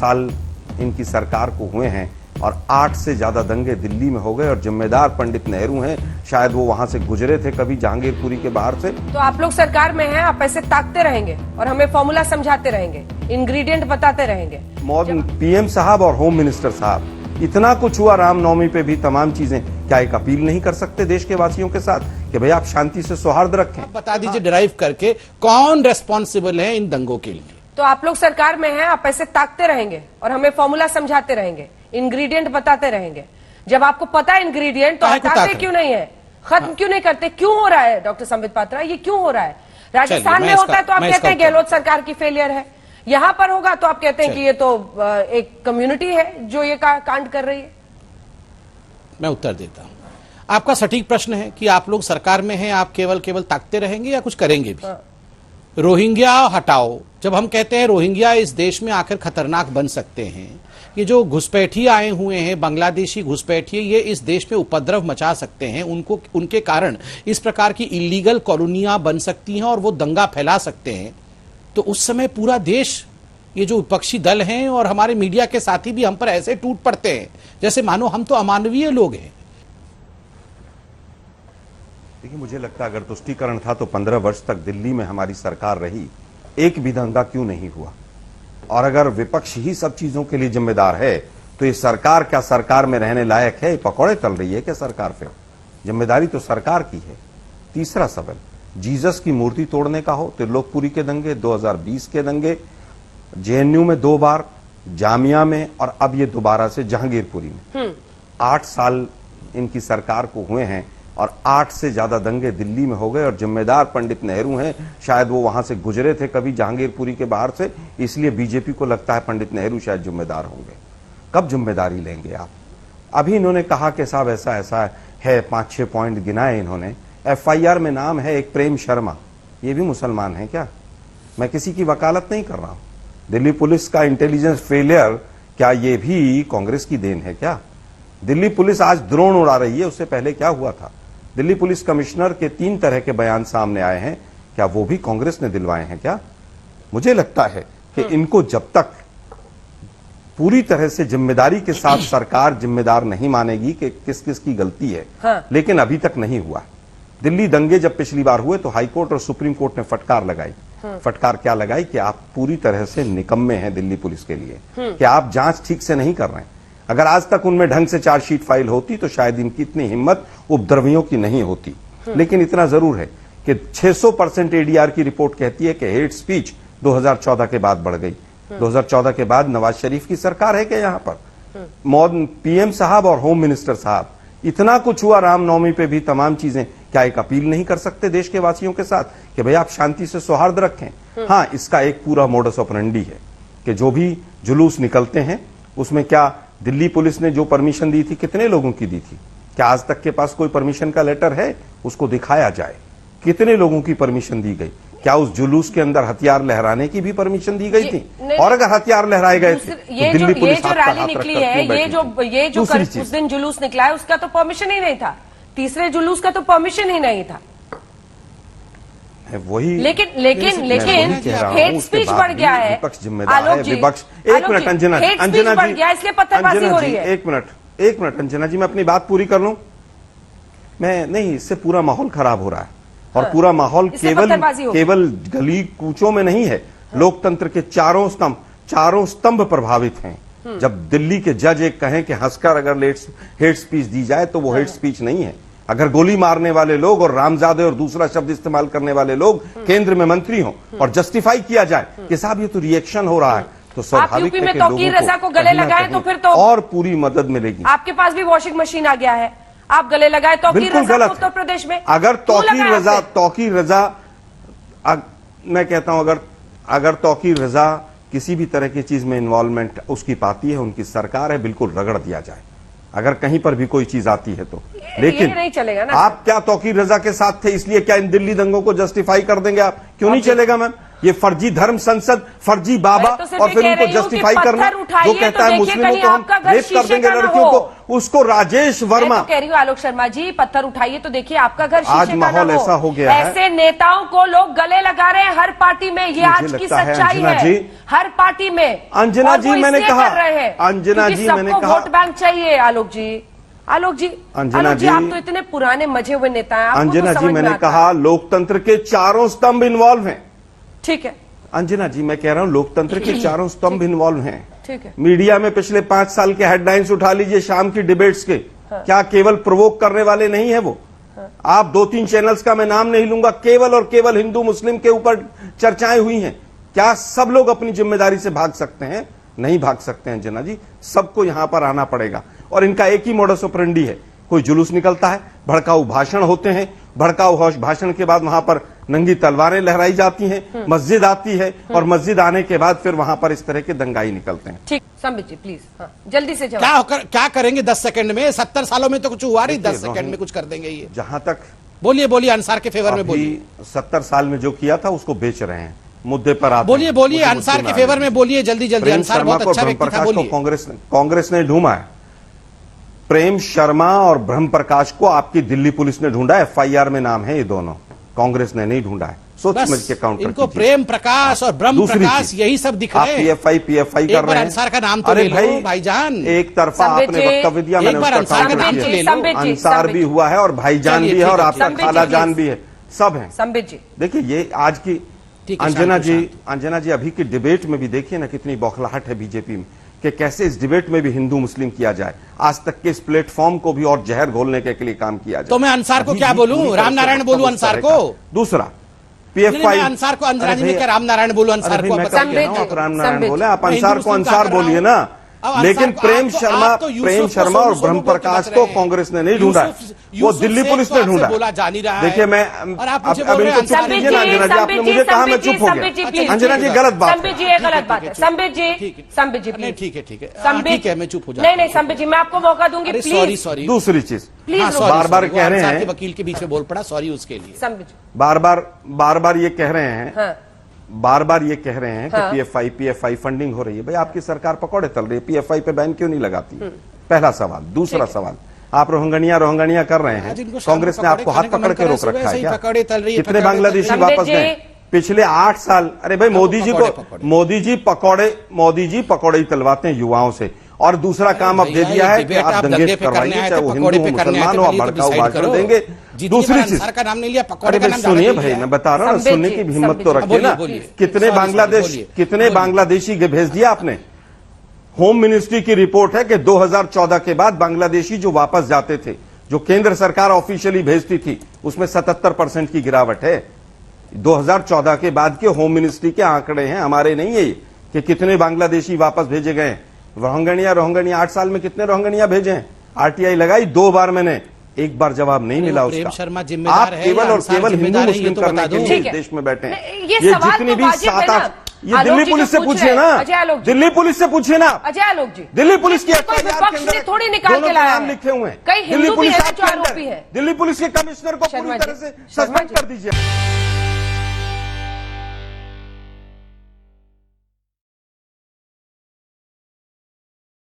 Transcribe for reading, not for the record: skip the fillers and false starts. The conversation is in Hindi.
साल इनकी सरकार को हुए हैं और 8 से ज्यादा दंगे दिल्ली में हो गए और जिम्मेदार पंडित नेहरू हैं। शायद वो वहां से गुजरे थे कभी जहांगीरपुरी के बाहर से। तो आप लोग सरकार में हैं, आप ऐसे ताकते रहेंगे और हमें फॉर्मूला समझाते रहेंगे, इंग्रेडिएंट बताते रहेंगे। पीएम साहब और होम मिनिस्टर साहब, इतना कुछ हुआ रामनवमी पे भी, तमाम चीजें, क्या एक अपील नहीं कर सकते देश के वासियों के साथ कि भाई आप शांति से सौहार्द रखें? आप बता दीजिए डिराइव करके कौन रेस्पॉन्सिबल है इन दंगों के लिए। तो आप लोग सरकार में हैं, आप ऐसे ताकते रहेंगे और हमें फॉर्मूला समझाते रहेंगे, इंग्रेडिएंट बताते रहेंगे। जब आपको पता है इंग्रेडिएंट तो हटाते क्यों नहीं है, खत्म क्यों नहीं करते? क्यों हो रहा है डॉक्टर संबित पात्रा, ये क्यों हो रहा है? राजस्थान में होता है तो आप कहते हैं गहलोत सरकार की फेलियर है, यहां पर होगा तो आप कहते हैं कि ये तो एक कम्युनिटी है जो ये कांड कर रही है। मैं उत्तर देता हूं। आपका सटीक प्रश्न है कि आप लोग सरकार में हैं, आप केवल ताकते रहेंगे या कुछ करेंगे भी? रोहिंग्या हटाओ। जब हम कहते हैं रोहिंग्या इस देश में आखिर खतरनाक बन सकते हैं, ये जो घुसपैठी आए हुए हैं, बांग्लादेशी घुसपैठी, ये इस देश में उपद्रव मचा सकते हैं, उनके कारण इस प्रकार की इलीगल कॉलोनियां बन सकती हैं और वो दंगा फैला सकते हैं। तो उस समय पूरा देश, ये जो विपक्षी दल हैं और हमारे मीडिया के साथी भी हम पर ऐसे टूट पड़ते हैं जैसे मानो हम तो अमानवीय लोग हैं। देखिए, मुझे लगता है अगर तुष्टीकरण था तो 15 वर्ष तक दिल्ली में हमारी सरकार रही, एक भी दंगा क्यों नहीं हुआ? और अगर विपक्ष ही सब चीजों के लिए जिम्मेदार है तो ये सरकार क्या सरकार में रहने लायक है? पकौड़े तल रही है क्या सरकार? फिर जिम्मेदारी तो सरकार की है। तीसरा सवाल, जीसस की मूर्ति तोड़ने का हो, त्रिलोकपुरी के दंगे, 2020 के दंगे, जेएनयू में 2 बार, जामिया में, और अब ये दोबारा से जहांगीरपुरी में। 8 साल इनकी सरकार को हुए हैं और 8 से ज्यादा दंगे दिल्ली में हो गए और जिम्मेदार पंडित नेहरू हैं। शायद वो वहां से गुजरे थे कभी जहांगीरपुरी के बाहर से, इसलिए बीजेपी को लगता है पंडित नेहरू शायद जिम्मेदार होंगे। कब जिम्मेदारी लेंगे आप? अभी इन्होंने कहा कि साहब ऐसा ऐसा है, 5-6 पॉइंट गिनाए इन्होंने। एफआईआर में नाम है एक प्रेम शर्मा, ये भी मुसलमान है क्या? मैं किसी की वकालत नहीं कर रहा हूं। दिल्ली पुलिस का इंटेलिजेंस फेलियर, क्या ये भी कांग्रेस की देन है क्या? दिल्ली पुलिस आज ड्रोन उड़ा रही है, उससे पहले क्या हुआ था? दिल्ली पुलिस कमिश्नर के 3 तरह के बयान सामने आए हैं, क्या वो भी कांग्रेस ने दिलवाए हैं क्या? मुझे लगता है कि इनको जब तक पूरी तरह से जिम्मेदारी के साथ सरकार जिम्मेदार नहीं मानेगी कि किस किस की गलती है, लेकिन अभी तक नहीं हुआ। दिल्ली दंगे जब पिछली बार हुए तो हाईकोर्ट और सुप्रीम कोर्ट ने फटकार लगाई। फटकार क्या लगाई कि आप पूरी तरह से निकम्मे हैं दिल्ली पुलिस के लिए, कि आप जांच ठीक से नहीं कर रहे हैं। अगर आज तक उनमें ढंग से चार्जशीट फाइल होती तो शायद इनकी इतनी हिम्मत उपद्रवियों की नहीं होती। लेकिन इतना जरूर है कि 600% एडीआर की रिपोर्ट कहती है कि हेट स्पीच 2014 के बाद बढ़ गई। 2014 के बाद नवाज शरीफ की सरकार है क्या यहां पर? पीएम साहब और होम मिनिस्टर साहब, इतना कुछ हुआ रामनवमी पे भी, तमाम चीजें, क्या एक अपील नहीं कर सकते देश के वासियों के साथ कि भाई आप शांति से सौहार्द रखें? हाँ, इसका एक पूरा मोडस ऑपरेंडी है कि जो भी जुलूस निकलते हैं उसमें क्या दिल्ली पुलिस ने जो परमिशन दी थी, कितने लोगों की दी थी? क्या आज तक के पास कोई परमिशन का लेटर है? उसको दिखाया जाए। कितने लोगों की परमिशन दी गई? क्या उस जुलूस के अंदर हथियार लहराने की भी परमिशन दी गई थी? और अगर हथियार लहराए गए थे तो दिल्ली पुलिस ये जो रैली निकली है, ये जो उस दिन जुलूस निकला है, उसका तो परमिशन ही नहीं था। तीसरे जुलूस का तो परमिशन ही नहीं था। वही लेकिन हेट स्पीच बढ़ गया है। विपक्ष जिम्मेदार है। विपक्ष, एक मिनट अंजना जी, इसलिए पत्थरबाजी हो रही है। एक मिनट अंजना जी, मैं अपनी बात पूरी कर लूं। मैं नहीं, इससे पूरा माहौल खराब हो रहा है और पूरा माहौल केवल गली कूचों में नहीं है। लोकतंत्र के चारों स्तंभ प्रभावित हैं। जब दिल्ली के जज एक कहें कि हंसकर अगर हेट स्पीच दी जाए तो वो हेट स्पीच नहीं है। अगर गोली मारने वाले लोग और रामजादे और दूसरा शब्द इस्तेमाल करने वाले लोग केंद्र में मंत्री हों और जस्टिफाई किया जाए कि साहब ये तो रिएक्शन हो रहा है, तो स्वाभाविक है कि तौकीर रजा को गले लगाए तो फिर तो और पूरी मदद मिलेगी। आपके पास भी वॉशिंग मशीन आ गया है, आप गले लगाए तौकीर रजा उत्तर प्रदेश में। अगर तौकीर रजा मैं कहता हूं, अगर तौकीर रजा किसी भी तरह की चीज में इन्वॉल्वमेंट उसकी पाती है, उनकी सरकार है, बिल्कुल रगड़ दिया जाए अगर कहीं पर भी कोई चीज आती है तो। लेकिन नहीं चलेगा ना। आप क्या तौकीर रजा के साथ थे इसलिए क्या इन दिल्ली दंगों को जस्टिफाई कर देंगे आप? क्यों नहीं चलेगा मैम? ये फर्जी धर्म संसद, फर्जी बाबा, मैं तो सिर्फ और ये फिर कह उनको रही हूँ कि जस्टिफाई करना, पत्थर उठाइए जो कहता तो है देखिए मुस्लिमों कहीं को हम आपका घर रेप कर शीशे देंगे का ना लड़कियों हो। को, उसको राजेश मैं वर्मा। तो कह रही हूँ आलोक शर्मा जी, पत्थर उठाइए तो देखिए आपका घर शीशे आज का ना माहौल हो। ऐसा हो गया है। ऐसे नेताओं को लोग गले लगा रहे हैं हर पार्टी में, ये आज की लगता है, सच्चाई अंजना है। जी, हर पार्टी में अंजना और जी, वो मैंने इसलिए कहा, कर रहे हैं अंजना क्योंकि जी, मैंने सबको कहा, वोट बैंक चाहिए। आलोक जी, आलोक जी, अंजना आलोक जी, जी, आप तो इतने पुराने मजे हुए नेता हैं, आपको अंजना तो जी, समझ में मैंने आता है। कहा लोकतंत्र के चारों स्तंभ इन्वॉल्व हैं। ठीक है, अंजना जी, मैं कह रहा हूं लोकतंत्र के चारों स्तंभ इन्वॉल्व हैं। ठीक है। मीडिया में पिछले 5 साल के हेडलाइंस उठा लीजिए शाम की डिबेट्स के, क्या केवल प्रोवोक करने वाले नहीं है वो? आप 2-3 चैनल्स का मैं नाम नहीं लूंगा, केवल और केवल हिंदू मुस्लिम के ऊपर चर्चाएं हुई हैं। क्या सब लोग अपनी जिम्मेदारी से भाग सकते हैं? नहीं भाग सकते हैं अंजना जी, सबको यहां पर आना पड़ेगा। और इनका एक ही मोडस ऑपरेंडी है, कोई जुलूस निकलता है, भड़काऊ भाषण होते हैं, भड़काऊ भाषण के बाद वहां पर नंगी तलवारें लहराई जाती हैं, मस्जिद आती है, और मस्जिद आने के बाद फिर वहां पर इस तरह के दंगाई निकलते हैं। ठीक, संबित जी प्लीज, हाँ, जल्दी से जवाब। क्या करेंगे 10 सेकंड में? 70 सालों में तो कुछ हुआ नहीं, 10 सेकंड में कुछ कर देंगे ये? जहां तक बोलिए, बोलिए, अंसार के फेवर में बोलिए। 70 साल में जो किया था उसको बेच रहे हैं, मुद्दे पर आते बोलिए, हैं। बोलिए, मुद्दे अंसार में के आ फेवर रहे में हैं। बोलिए, जल्दी जल्दी। प्रेम अंसार शर्मा बहुत को अच्छा ब्रह्म व्यक्ति था, प्रकाश को बोलिए। कांग्रेस ने ढूंढा है। प्रेम शर्मा और ब्रह्म प्रकाश को आपकी दिल्ली पुलिस ने ढूंढा, FIR में नाम है ये दोनों, कांग्रेस ने नहीं ढूंढा है। सोच समझ के काउंटर इनको कीजिए। प्रेम प्रकाश और ब्रह्म दूसरी प्रकाश चीज, यही सब दिख आप रहे हैं। PFI एक कर बार रहे हैं। अंसार का नाम तो अरे ले लो भाईजान। एक तरफा संबित आपने जी, वक्तव्य दिया, मैंने एक बार उसका अंसार का काउंटर नाम किया। तो ले लो। संबित जी, अंसार संबित भी जी। हुआ है और भाईजान चलिए, भी है ठीक और है, आपका संबित जी, खालाजान प्लीज। भी है, सब है। संबित जी, देखिए ये आज की ठीक है, अंजना जी अभी की डिबेट में भी देखिए ना कितनी बौखलाहट है बीजेपी में कि कैसे इस डिबेट में भी हिंदू मुस्लिम किया जाए। आज तक के इस प्लेटफॉर्म को भी और जहर घोलने के लिए काम किया जाए। तो मैं अंसार को अभी क्या भी बोलूं? पूरी तरह राम से नारायण बोलूं वक्तव्य अंसार उस तरह को? का। दूसरा नहीं, PFI मैं अंसार को अंजना जी में अरे क्या राम नारायण बोलूं अंसार को? मैं आप कब कह बताइए। रहा हूं, आप राम संबित नारायण जी। बोले, आप मैं अंसार हिंदू को मुस्लिम अंसार का कर रहा बोलिए हूं। ना। अब अंसार लेकिन को प्रेम आप तो यूसुफ प्रेम को शर्मा और सोनू ब्रह्म बोल के प्रकाश बच को रहे हैं। कांग्रेस ने नहीं ढूंढा है, वो यूसुफ दिल्ली शेख पुलिस को ने आपसे ढूंढा है। बोला जा नहीं रहा है। देखिए मैं और आप मुझे अब बोल रहे इनको हैं चुप अंसार कीजिए ना अंजना जी, आपने मुझे कहा मैं चुप हो संबित जी, गया। प्लीज। अंजना जी गलत बात संबित जी, है। ये गलत बात है। संबित जी, संबित जी, नहीं, प्लीज। ठीक है, ठीक है। संबित, ठीक है, मैं चुप हो जाता नहीं नहीं संबित जी, मैं आपको मौका दूंगी, अरे प्लीज। सॉरी। दूसरी चीज प्लीज हाँ, रुको। sorry, बार-बार sorry, कह रहे अंसार हैं- के वकील के बीच में बोल पड़ा, सॉरी उसके लिए। संबित जी, बार बार ये कह रहे हैं, हाँ, बार ये कह रहे हैं कि हाँ। PFI फंडिंग हो रही है। भाई आपकी सरकार पकौड़े तल रही है, PFI पे बैन क्यों नहीं लगाती? पहला सवाल। दूसरा सवाल, आप रोहंगनिया कर रहे हैं, आज इनको शाम कांग्रेस को ने आपको पकौड़े हाथ खाने का पकड़ मन के करे, रोक सुबह रखा से है ही क्या? पकौड़े तल रही है, कितने पकौड़े बांग्लादेशी तल रही है। वापस संबित गए? जी। पिछले 8 साल, अरे भाई मोदी जी पकौड़े। पकौड़े ही तलवाते हैं युवाओं से। और दूसरा काम अब दे भैया, दिया ये है कि डिबेट आप आप दंगे दंगे पे करने करवाइए, आए चाहे थे, वो पकौड़े हिंदू पे हो करने आए मुसलमान थे, हो, आप पहले तो भड़काऊ decide भाषण करो। देंगे। जितनी दूसरी बार चीज, अंसार का नाम नहीं लिया, पकौड़े अरे का भाई नाम ज्यादा सुनिए नहीं भाई, लिया। मैं बता रहा हूँ ना, संबित सुनने जी, की भी हिम्मत तो संबित जी। रखिए ना। बोलिए, कितने sorry, बांग्लादेश बोलिए। कितने बांग्लादेशी के भेज दिया आपने? होम मिनिस्ट्री की रिपोर्ट है कि 2014 के बाद बांग्लादेशी जो वापस जाते थे, जो केंद्र सरकार ऑफिशियली भेजती थी, उसमें 77% की गिरावट है। 2014 के बाद के होम मिनिस्ट्री के आंकड़े हैं, हमारे नहीं है, कि कितने बांग्लादेशी वापस भेजे गए। रोहंगनिया 8 साल में कितने रोहंगनिया भेजे हैं? RTI लगाई 2 बार, मैंने एक बार जवाब नहीं मिला प्रेम उसका। शर्मा जिम्मेदार आप है केवल या और अंसार केवल हिंदू जिम्मेदार है, ये मुस्लिम तो करने बता के दो। लिए ठीक है। इस देश में बैठे हैं। ये सवाल जितनी तो भी वाजिब है 7-8 ना। ये आलोक दिल्ली जी पुलिस जो से पूछ पूछिए रहे ना, हैं, अजय आलोक जी। दिल्ली पुलिस से पूछिए ना, अजय आलोक जी, दिल्ली पुलिस की इसमें कोई FIR के विपक्ष अंदर ने थोड़ी निकाल दोनों के लाया नाम है। लिखे हुए हैं। कई हिंदू दिल्ली भी पुलिस हैं एक्ट जो के अंदर आरोपी हैं। दिल्ली पुलिस के कमिश्नर को शर्मा पूरी जी, तरह से शर्मा सस्पेंड जी। कर दीजिए।